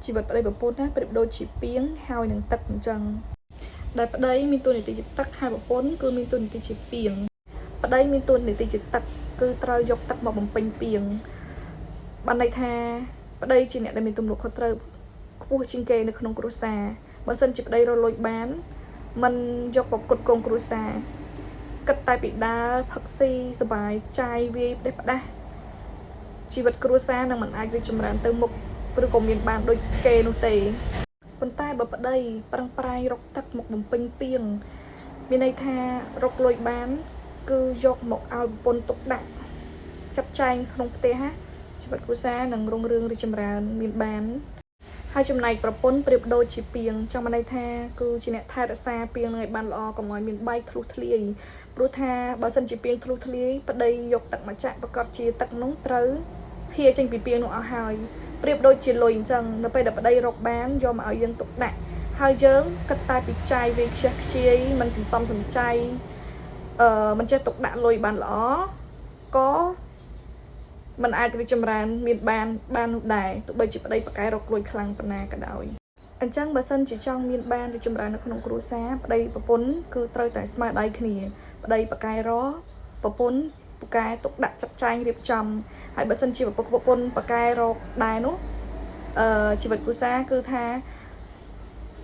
ជីវិតប្តីប្រពន្ធណាប្រៀបដូចជាពាងហើយនឹងទឹកអញ្ចឹងដែលប្តីមានតួនាទីជាទឹកហើយប្រពន្ធគឺមានតួនាទីជាពាងប្តីមានតួនាទីជាទឹកគឺត្រូវយកទឹកមកបំពេញពាងបានន័យថាប្តីជាអ្នកដែលមានទំនួលខុសត្រូវខ្ពស់ជាងគេនៅក្នុងគ្រួសារបើសិនជាប្តីរលួយបានមិនយកប្រកួតកងគ្រួសារគិតតែពីដើរផឹកស៊ីសបាយចាយវាយផ្ដេសផ្ដាស់ជីវិតគ្រួសារនឹងមិនអាចរីកចម្រើនទៅមុខឬក៏មានបានដូចគេនោះទេប៉ុន្តែបើប្តីប្រឹងប្រែងរកទឹកមកបំពេញពាងមានន័យថារកលុយបានគឺយកមកឲ្យប្រពន្ធទុកដាក់ចាប់ចែងក្នុងផ្ទះជីវិតគ្រួសារនឹងរុងរឿងរីកចម្រើនមានបានហើយចំណែកប្រពន្ធប្រៀបដូចជាពាងចង់បានន័យថាគឺជាអ្នកថែរក្សាពាងនឹងឲ្យបានល្អកុំឲ្យមានបែកធ្លុះធ្លាយព្រោះថាបើសិនជាពាងធ្លុះធ្លាយប្តីយកទឹកមកចាក់ប្រកាសជាទឹកនោះត្រូវហៀចេញពីពាងនោះអស់ហើយប្រៀបដូចជាលុយអញ្ចឹងនៅពេលដែលប្តីរកបានយកមកឲ្យយើងទុកដាក់ហើយយើងគិតតែពីចាយវាខ្ជះខ្ជាយមិនសន្សំសំចៃមិនចេះទុកដាក់លុយបានល្អក៏มันអាចរីកចម្រើនមានបាននោះដែរទោះបីជាប្តីប្រកែរកលុយខ្លាំងប៉ុណ្ណាក៏ដោយអញ្ចឹងបើសិនជាចង់មានបានរីកចម្រើននៅក្នុងគ្រួសារប្តីប្រពន្ធគឺត្រូវតែស្មើដៃគ្នាប្តីប្រកែរប្រពន្ធប្រកែទុកដាក់ចាត់ចែងរៀបចំហើយបើសិនជាប្រពន្ធប្រកែរកដែរនោះជីវិតគ្រួសារគឺថា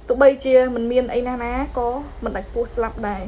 ទោះបីជាមិនមានអីណាក៏មិនដាច់ពោះស្លាប់ដែរ